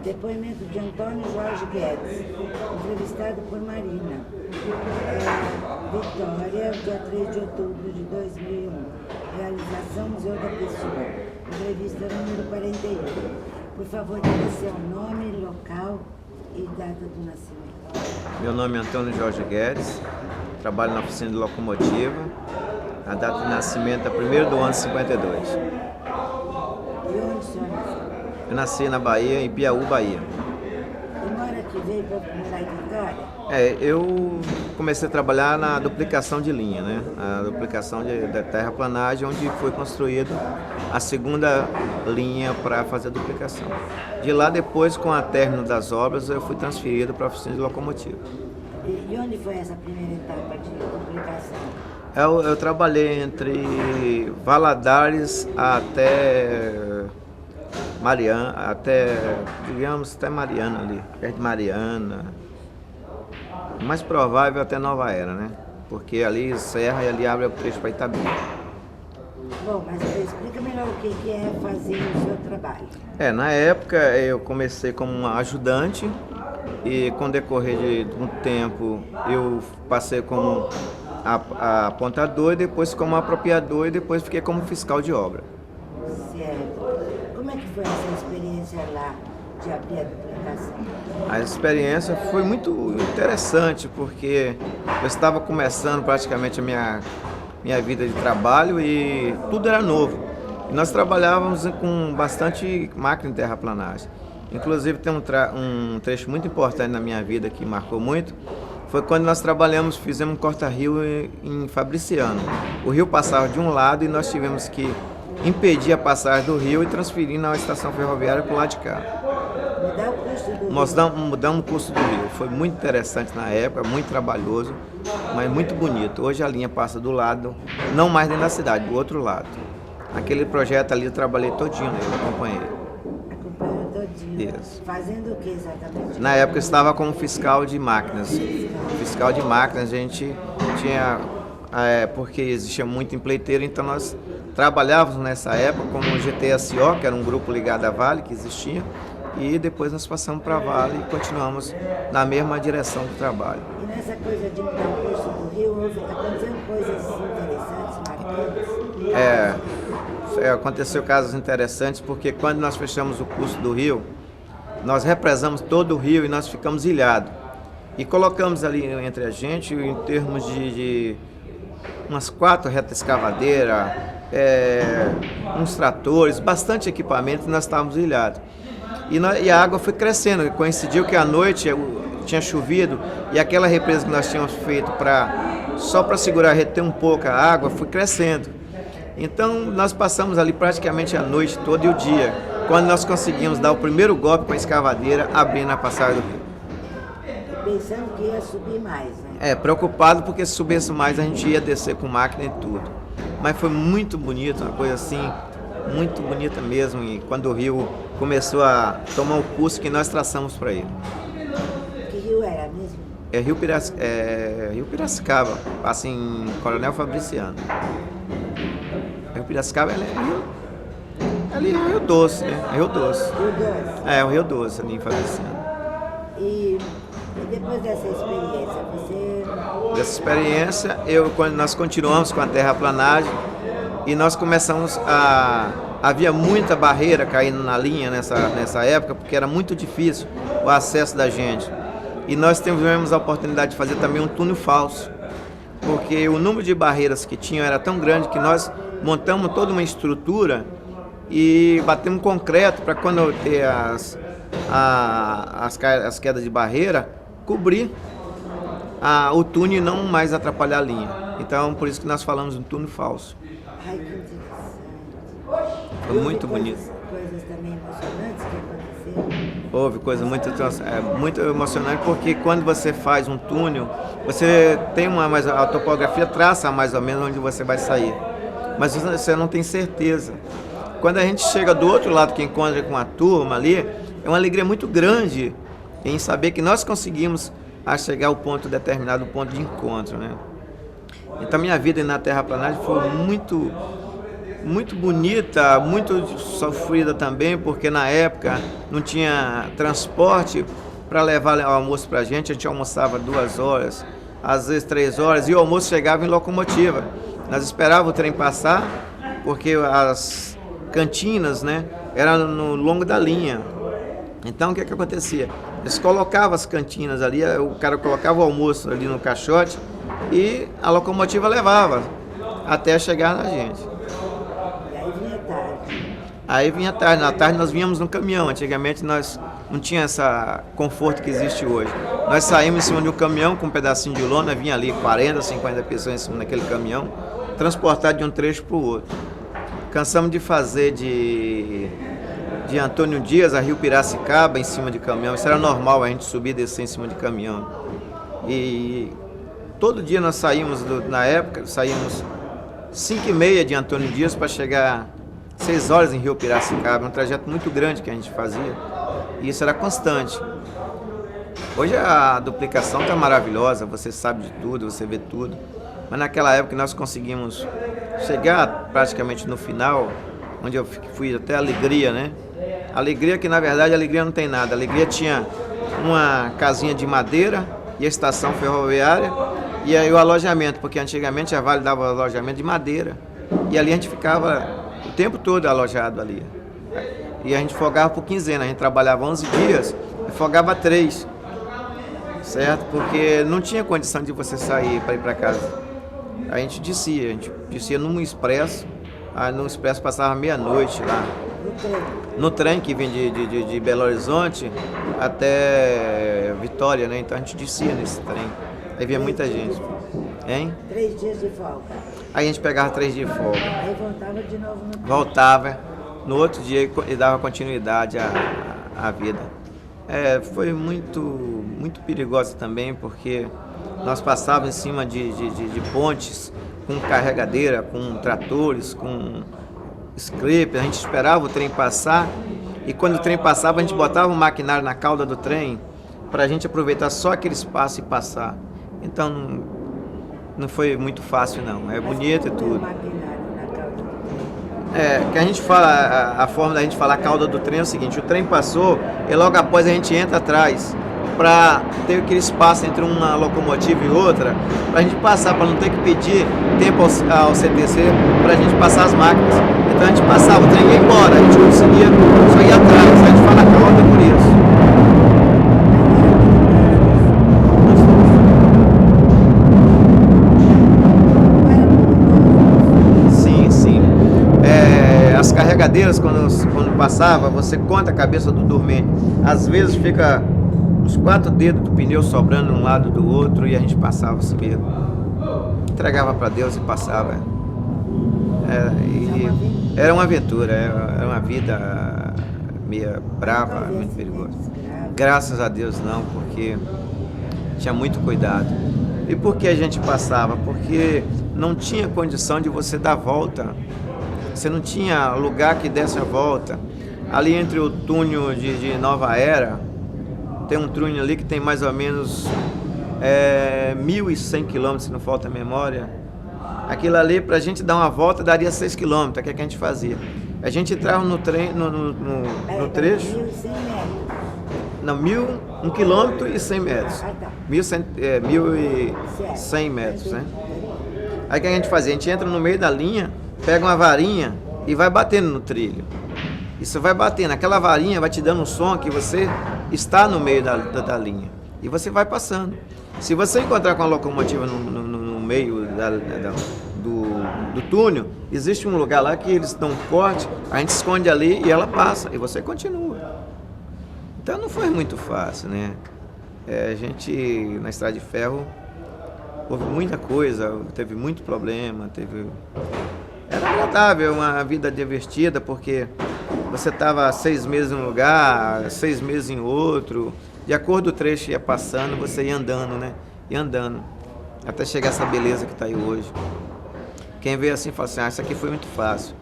Depoimento de Antônio Jorge Guedes, entrevistado por Marina. Vitória, dia 3 de outubro de 2001. Realização Museu da Pessoa. Entrevista número 41. Por favor, diga seu nome, local e data do nascimento. Meu nome é Antônio Jorge Guedes, trabalho na oficina de locomotiva. A data de nascimento é 1º do ano de 52. E onde o senhor nasceu? Eu nasci na Bahia, em Piauí, Bahia. E mora aqui, veio para morar em Vitória? Eu comecei a trabalhar na duplicação de linha, né? A duplicação da terraplanagem, onde foi construída a segunda linha para fazer a duplicação. De lá, depois, com o término das obras, eu fui transferido para a oficina de locomotiva. E onde foi essa primeira etapa de duplicação? Eu trabalhei entre Valadares até Mariana, digamos, até Mariana ali, perto de Mariana. O mais provável até Nova Era, né? Porque ali serra e ali abre o trecho para Itabira. Bom, mas explica melhor o que é fazer o seu trabalho. Na época eu comecei como um ajudante e com o decorrer de um tempo eu passei como apontador e depois como apropriador e depois fiquei como fiscal de obra. Certo. Como é que foi essa experiência lá de abrir a duplicação? A experiência foi muito interessante porque eu estava começando praticamente a minha vida de trabalho e tudo era novo. E nós trabalhávamos com bastante máquina de terraplanagem. Inclusive tem um trecho muito importante na minha vida que marcou muito, foi quando nós fizemos um corta-rio em Fabriciano. O rio passava de um lado e nós tivemos que impedir a passagem do rio e transferir na estação ferroviária para o lado de cá. Mudar o custo do Nós rio. mudamos o curso do rio. Foi muito interessante na época, muito trabalhoso, mas muito bonito. Hoje a linha passa do lado, não mais dentro da cidade, do outro lado. Aquele projeto ali eu trabalhei todinho nele, acompanhei. Acompanhou todinho. Isso. Fazendo o que exatamente? Na época eu estava como fiscal de máquinas. Fiscal de máquinas a gente tinha, porque existia muito empreiteiro, então nós trabalhávamos nessa época como o GTSO, que era um grupo ligado à Vale, que existia, e depois nós passamos para a Vale e continuamos na mesma direção do trabalho. E nessa coisa de mudar o curso do rio, aconteceram coisas interessantes, marcantes? Aconteceu casos interessantes porque quando nós fechamos o curso do rio, nós represamos todo o rio e nós ficamos ilhados. E colocamos ali entre a gente, em termos de umas 4 retas escavadeiras, uns tratores, bastante equipamento, e nós estávamos ilhados. E a água foi crescendo, coincidiu que à noite tinha chovido e aquela represa que nós tínhamos feito só para segurar, reter um pouco a água, foi crescendo. Então nós passamos ali praticamente a noite toda e o dia, quando nós conseguimos dar o primeiro golpe com a escavadeira, abrindo a passagem do rio. Pensando que ia subir mais, né? Preocupado porque se subisse mais a gente ia descer com máquina e tudo. Mas foi muito bonito, uma coisa assim, muito bonita mesmo, e quando o rio começou a tomar o curso que nós traçamos para ele. Que rio era mesmo? Rio Piracicaba, passa em Coronel Fabriciano. Rio Piracicaba ali é o Rio Doce, né? Rio Doce. Rio Doce. O Rio Doce, ali em Fabriciano. E depois dessa experiência, Dessa experiência, quando nós continuamos com a terraplanagem e nós começamos havia muita barreira caindo na linha nessa época, porque era muito difícil o acesso da gente. E nós tivemos a oportunidade de fazer também um túnel falso, porque o número de barreiras que tinham era tão grande que nós montamos toda uma estrutura e batemos concreto para quando ter as quedas de barreira, cobrir o túnel e não mais atrapalhar a linha. Então, por isso que nós falamos um túnel falso. ai, que interessante. Foi muito bonito. Coisas também emocionantes que aconteceram? Houve coisa muito emocionante, porque quando você faz um túnel, você tem a topografia traça mais ou menos onde você vai sair, mas você não tem certeza. Quando a gente chega do outro lado, que encontra com a turma ali, é uma alegria muito grande em saber que nós conseguimos chegar ao determinado ponto de encontro, né? Então minha vida na terraplanagem foi muito muito bonita, muito sofrida também, porque na época não tinha transporte para levar o almoço para a gente almoçava 2 horas, às vezes 3 horas, e o almoço chegava em locomotiva. Nós esperávamos o trem passar, porque as cantinas, né, eram no longo da linha. Então, o que acontecia? Eles colocavam as cantinas ali, o cara colocava o almoço ali no caixote e a locomotiva levava até chegar na gente. E aí vinha tarde. Aí vinha tarde. Na tarde nós vínhamos no caminhão. Antigamente nós não tinha esse conforto que existe hoje. Nós saímos em cima de um caminhão com um pedacinho de lona, vinha ali 40, 50 pessoas em cima daquele caminhão, transportado de um trecho para o outro. Cansamos de fazer de Antônio Dias a Rio Piracicaba em cima de caminhão. Isso era normal, a gente subir e descer em cima de caminhão. E todo dia nós saímos, na época, saímos 5h30 de Antônio Dias para chegar 6 horas em Rio Piracicaba. Um trajeto muito grande que a gente fazia. E isso era constante. Hoje a duplicação está maravilhosa, você sabe de tudo, você vê tudo. Mas naquela época nós conseguimos chegar praticamente no final, onde eu fui até Alegria, né? Alegria que na verdade Alegria não tem nada. Alegria tinha uma casinha de madeira e a estação ferroviária e aí o alojamento, porque antigamente a Vale dava alojamento de madeira. E ali a gente ficava o tempo todo alojado ali. E a gente folgava por quinzena, a gente trabalhava 11 dias e folgava 3. Certo? Porque não tinha condição de você sair para ir para casa. A gente descia num expresso, aí no expresso passava meia-noite lá. No trem que vem de Belo Horizonte até Vitória, né? Então a gente descia nesse trem. Aí vinha muita gente. Hein? 3 dias de folga. Aí a gente pegava 3 dias de folga. Aí voltava de novo no trem. Voltava. No outro dia e dava continuidade à vida. Foi muito perigosa também, porque nós passávamos em cima de pontes com carregadeira, com tratores, com scraper. A gente esperava o trem passar e quando o trem passava a gente botava o maquinário na cauda do trem para a gente aproveitar só aquele espaço e passar. Então não foi muito fácil não, é bonito e tudo. Que a gente fala, a forma da gente falar cauda do trem é o seguinte: o trem passou e logo após a gente entra atrás para ter aquele espaço entre uma locomotiva e outra, para a gente passar, para não ter que pedir tempo ao CTC para a gente passar as máquinas. Então a gente passava, o trem ia embora, a gente conseguia só ir atrás, a gente fala cauda por isso. As carregadeiras, quando passava, você conta a cabeça do dormente. Às vezes fica os 4 dedos do pneu sobrando um lado do outro e a gente passava assim mesmo. Entregava para Deus e passava. Era uma aventura, era uma vida meio brava, muito perigosa. Graças a Deus não, porque tinha muito cuidado. E por que a gente passava? Porque não tinha condição de você dar volta. Você não tinha lugar que desse a volta. Ali entre o túnel de Nova Era, tem um túnel ali que tem mais ou menos 1.100 quilômetros, se não falta a memória. Aquilo ali, para a gente dar uma volta, daria 6 quilômetros, que é que a gente fazia. A gente entrava no trem, no trecho... 1.100 metros. Não, 1 quilômetro e 100 metros. 1.100 metros, né? Aí o que a gente fazia? A gente entra no meio da linha, pega uma varinha e vai batendo no trilho. Isso vai batendo, aquela varinha vai te dando um som que você está no meio da linha. E você vai passando. Se você encontrar com a locomotiva no meio do túnel, existe um lugar lá que eles dão um corte, a gente esconde ali e ela passa, e você continua. Então não foi muito fácil, né? A gente, na Estrada de Ferro, houve muita coisa, teve muito problema, Era agradável, uma vida divertida, porque você estava 6 meses em um lugar, 6 meses em outro. De acordo com o trecho ia passando, você ia andando, né? Ia andando, até chegar essa beleza que está aí hoje. Quem vê assim fala assim, isso aqui foi muito fácil.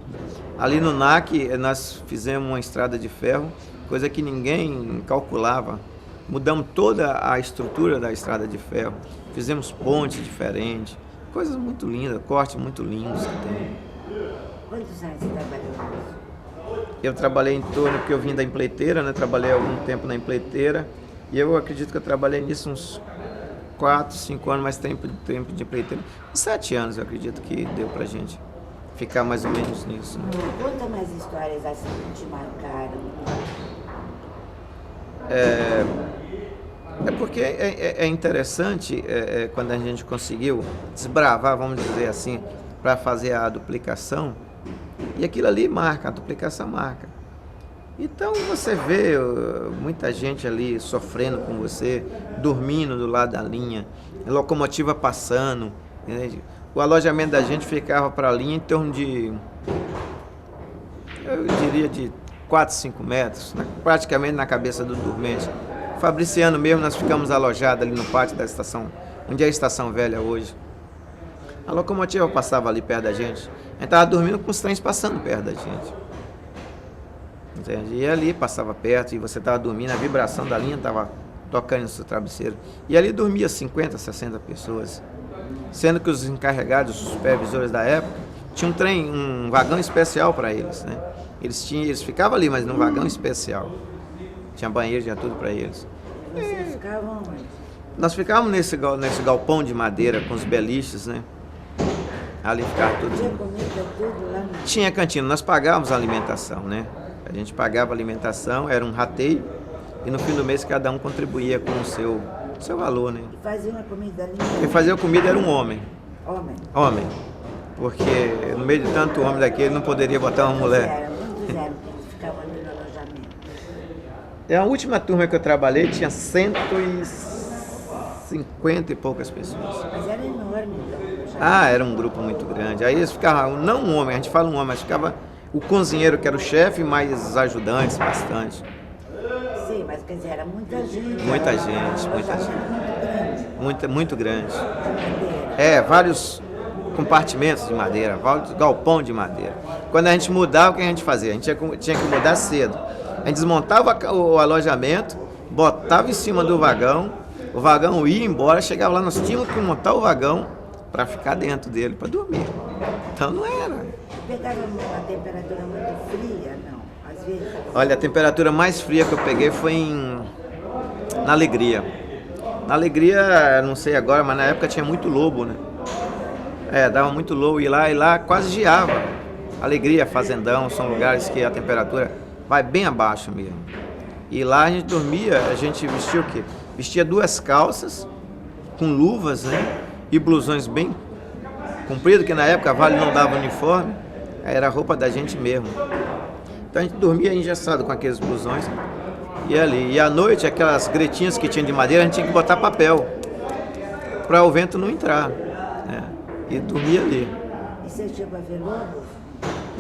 Ali no NAC, nós fizemos uma estrada de ferro, coisa que ninguém calculava. Mudamos toda a estrutura da estrada de ferro, fizemos pontes diferentes, coisas muito lindas, cortes muito lindos que tem. Quantos anos você trabalhou nisso? Eu trabalhei em torno, porque eu vim da empleiteira, né? Trabalhei algum tempo na empleiteira. E eu acredito que eu trabalhei nisso uns 4, 5 anos, mais tempo de empleiteira. Uns 7 anos eu acredito que deu pra gente ficar mais ou menos nisso. Né? Conta mais histórias assim que te marcaram. É porque é interessante quando a gente conseguiu desbravar, vamos dizer assim, para fazer a duplicação. E aquilo ali marca, a duplicação marca. Então você vê muita gente ali sofrendo com você, dormindo do lado da linha, locomotiva passando. Né? O alojamento da gente ficava para a linha em torno de, eu diria, de 4, 5 metros, praticamente na cabeça do dormente. Fabriciano mesmo, nós ficamos alojados ali no pátio da estação, onde é a estação velha hoje. A locomotiva passava ali perto da gente. A gente estava dormindo com os trens passando perto da gente. Entende? E ali passava perto e você estava dormindo, a vibração da linha estava tocando no seu travesseiro. E ali dormia 50, 60 pessoas. Sendo que os encarregados, os supervisores da época, tinham um vagão especial para eles. Né? Eles ficavam ali, mas num vagão especial. Tinha banheiro, tinha tudo para eles. Vocês ficavam onde? Nós ficávamos nesse galpão de madeira com os beliches, né? Ali ficava tudo. Tinha comida, tudo lá no... Tinha cantina, nós pagávamos a alimentação, né? A gente pagava a alimentação, era um rateio, e no fim do mês cada um contribuía com o seu valor, né? E fazia uma comida ali? Quem fazia a comida era um homem. Homem? Homem. Porque no meio de tanto homem daquele não poderia botar uma mulher. Quantos eram que ficavam ali no alojamento? A última turma que eu trabalhei tinha 150 e poucas pessoas. Mas era enorme, então. Ah, era um grupo muito grande. Aí eles ficavam, não um homem, a gente fala um homem, mas ficava o cozinheiro que era o chefe, mais os ajudantes, bastante. Sim, mas quer dizer, era muita gente. Muita Era gente, um muita alojamento gente. muito grande. Muito grande. De madeira. Vários compartimentos de madeira, vários galpão de madeira. Quando a gente mudava, o que a gente fazia? A gente tinha que mudar cedo. A gente desmontava o alojamento, botava em cima do vagão, o vagão ia embora, chegava lá, nós tínhamos que montar o vagão para ficar dentro dele, para dormir. Então não era. Pegava uma temperatura muito fria, não? Às vezes. Olha, a temperatura mais fria que eu peguei foi na Alegria. Na Alegria, não sei agora, mas na época tinha muito lobo, né? Dava muito lobo e lá quase geava. Alegria, Fazendão, são lugares que a temperatura vai bem abaixo mesmo. E lá a gente dormia, a gente vestia o quê? Vestia 2 calças com luvas, né? E blusões bem compridos, que na época a Vale não dava uniforme, era a roupa da gente mesmo. Então a gente dormia engessado com aqueles blusões e ali. E à noite, aquelas gretinhas que tinha de madeira, a gente tinha que botar papel para o vento não entrar, né? E dormia ali. E você chegou a ver lobo?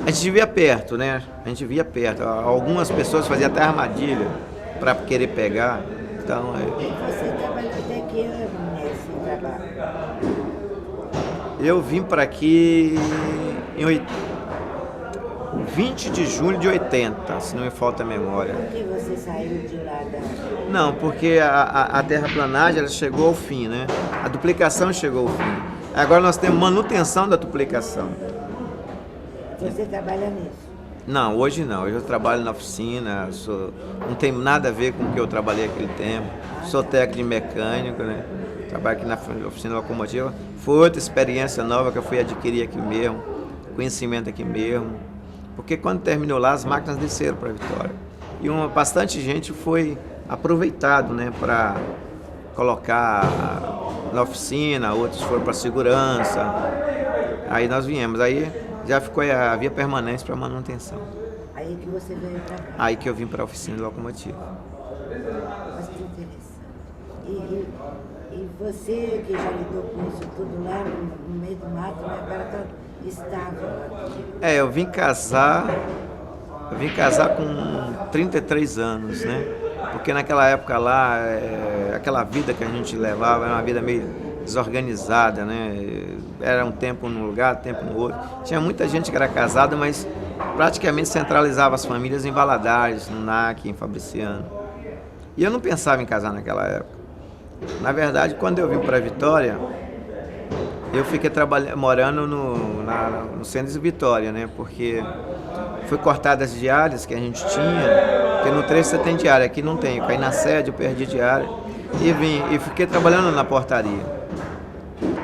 A gente via perto, né? A gente via perto. Algumas pessoas faziam até armadilha para querer pegar. Então, Você trabalhou até que ano nesse trabalho? eu vim para aqui em 20 de julho de 80, se não me falta a memória. Por que você saiu de lá da... Não, porque a terraplanagem ela chegou ao fim, né? A duplicação chegou ao fim. Agora nós temos manutenção da duplicação. Você trabalha nisso? Não, hoje não. Hoje eu trabalho na oficina, não tem nada a ver com o que eu trabalhei aquele tempo. Sou técnico de mecânico, né? Trabalho aqui na oficina locomotiva. Foi outra experiência nova que eu fui adquirir aqui mesmo, conhecimento aqui mesmo. Porque quando terminou lá, as máquinas desceram para Vitória. E bastante gente foi aproveitado, né, para colocar na oficina, outros foram para segurança. Aí nós viemos. Aí já ficou havia permanência para manutenção. Aí que você veio pra cá. Aí que eu vim para a oficina de locomotiva. Mas que interessante. E você que já lidou com isso tudo lá no meio do mato, né? Agora tá estável aqui. Eu vim casar com 33 anos, né? Porque naquela época lá, aquela vida que a gente levava era uma vida meio desorganizada, né? Era um tempo num lugar, tempo no outro. Tinha muita gente que era casada, mas praticamente centralizava as famílias em Valadares, no NAC, em Fabriciano. E eu não pensava em casar naquela época. Na verdade, quando eu vim para Vitória, eu fiquei morando no centro de Vitória, né? Porque foi cortadas as diárias que a gente tinha, porque no trecho você tem diária, aqui não tem. Eu caí na sede, eu perdi diária e fiquei trabalhando na portaria.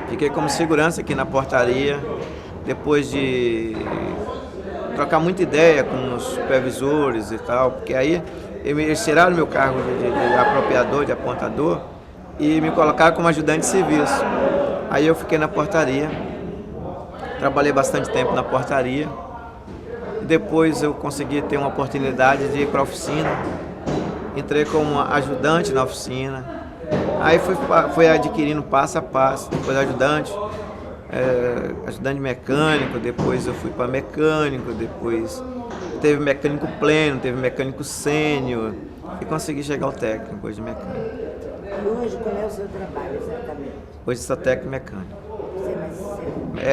Fiquei como segurança aqui na portaria, depois de trocar muita ideia com os supervisores e tal, porque aí eles tiraram meu cargo de apropriador, de apontador, e me colocaram como ajudante de serviço. Aí eu fiquei na portaria, trabalhei bastante tempo na portaria, depois eu consegui ter uma oportunidade de ir para a oficina, entrei como ajudante na oficina, aí fui adquirindo passo a passo, depois ajudante mecânico, depois eu fui para mecânico, depois teve mecânico pleno, teve mecânico sênior e consegui chegar ao técnico hoje de mecânico. E hoje qual é o seu trabalho exatamente? Hoje sou técnico mecânico.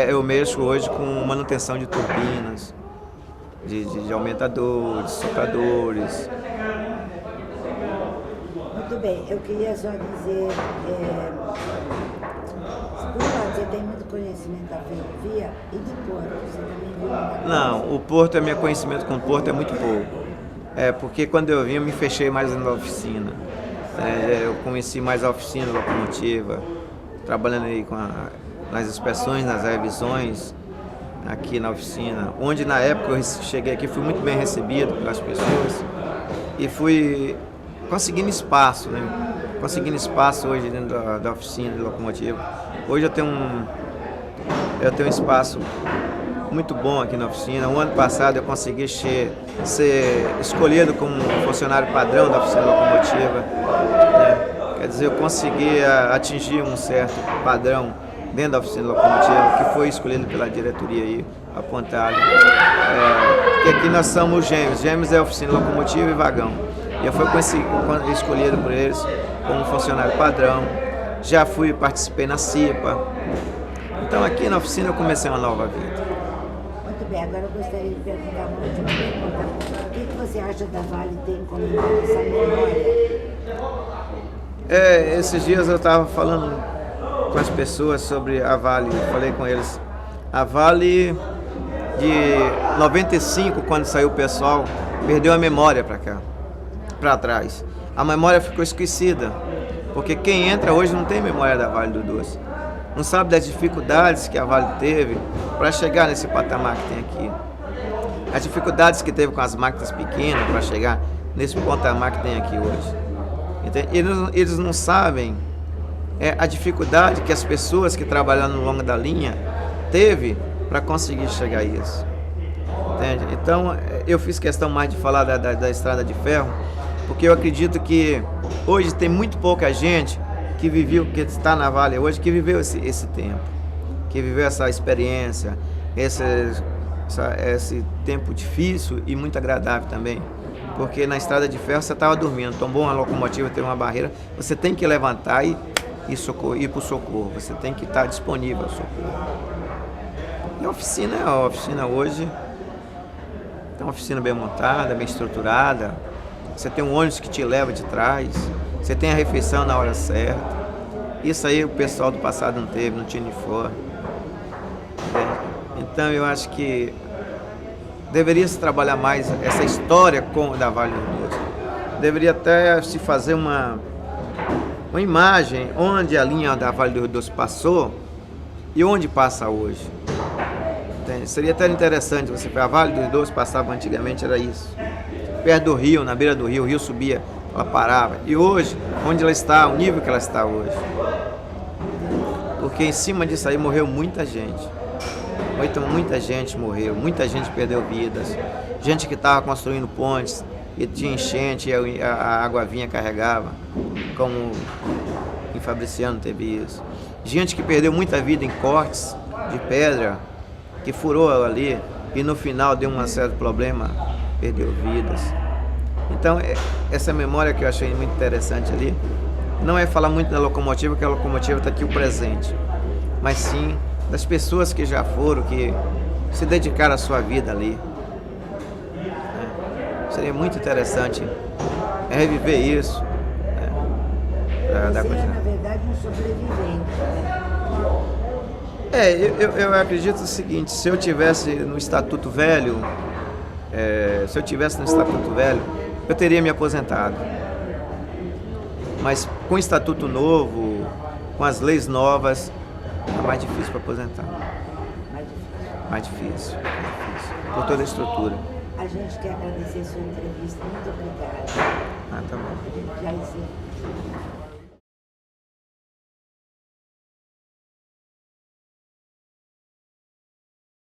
Eu mexo hoje com manutenção de turbinas, de aumentadores, sopradores. Muito bem, eu queria só dizer, por um lado, você tem muito conhecimento da ferrovia e do porto, você também viu muita coisa? Não, o porto, meu conhecimento com o porto é muito pouco. Porque quando eu vim, eu me fechei mais na oficina. Eu conheci mais a oficina, a locomotiva, trabalhando aí nas inspeções, nas revisões, aqui na oficina, onde na época eu cheguei aqui, fui muito bem recebido pelas pessoas e fui conseguindo espaço, né? Conseguindo espaço hoje dentro da oficina de locomotiva. Hoje eu tenho um espaço muito bom aqui na oficina. O ano passado eu consegui ser escolhido como funcionário padrão da oficina de locomotiva, né? Quer dizer, eu consegui atingir um certo padrão dentro da oficina de locomotiva, que foi escolhido pela diretoria aí, apontado. Porque aqui nós somos gêmeos. Gêmeos é oficina de locomotiva e vagão. E eu fui escolhido por eles como funcionário padrão. Já participei na CIPA. Então aqui na oficina eu comecei uma nova vida. Muito bem, agora eu gostaria de perguntar uma última pergunta. O que você acha da Vale ter encomendado essa memória? Esses dias eu estava falando com as pessoas sobre a Vale, falei com eles. A Vale de 95, quando saiu o pessoal, perdeu a memória para trás. A memória ficou esquecida, porque quem entra hoje não tem memória da Vale do Doce. Não sabe das dificuldades que a Vale teve para chegar nesse patamar que tem aqui. As dificuldades que teve com as máquinas pequenas para chegar nesse patamar que tem aqui hoje. Eles não sabem a dificuldade que as pessoas que trabalharam no longo da linha teve para conseguir chegar a isso. Entende? Então, eu fiz questão mais de falar da estrada de ferro, porque eu acredito que hoje tem muito pouca gente que está na Vale hoje, que viveu esse tempo, que viveu essa experiência, esse tempo difícil e muito agradável também. Porque na estrada de ferro você estava dormindo, tombou uma locomotiva, teve uma barreira, você tem que levantar e ir para o socorro, você tem que estar disponível ao socorro. E a oficina hoje é uma oficina bem montada, bem estruturada, você tem um ônibus que te leva de trás, você tem a refeição na hora certa. Isso aí o pessoal do passado não teve, não tinha uniforme. Então eu acho que deveria se trabalhar mais essa história da Vale do Doce. Deveria até se fazer uma imagem onde a linha da Vale do Doce passou e onde passa hoje. Entende? Seria até interessante você ver, a Vale do Doce passava antigamente, era isso. Perto do rio, na beira do rio, o rio subia, ela parava. E hoje, onde ela está, o nível que ela está hoje. Porque em cima disso aí morreu muita gente. Muita gente morreu, muita gente perdeu vidas. Gente que estava construindo pontes e tinha enchente e a água vinha carregava, como em Fabriciano teve isso. Gente que perdeu muita vida em cortes de pedra, que furou ali e no final deu um certo problema, perdeu vidas. Então, essa memória que eu achei muito interessante ali, não é falar muito da locomotiva, porque a locomotiva está aqui o presente, mas sim das pessoas que já foram, que se dedicaram a sua vida ali. Seria muito interessante reviver isso. Você é, na verdade, um sobrevivente, né? Eu acredito o seguinte, se eu tivesse no Estatuto Velho, eu teria me aposentado. Mas com o Estatuto Novo, com as leis novas, é mais difícil para aposentar. Mais difícil. Por toda a estrutura. A gente quer agradecer a sua entrevista. Muito obrigada. Tá bom. A gente já encerra.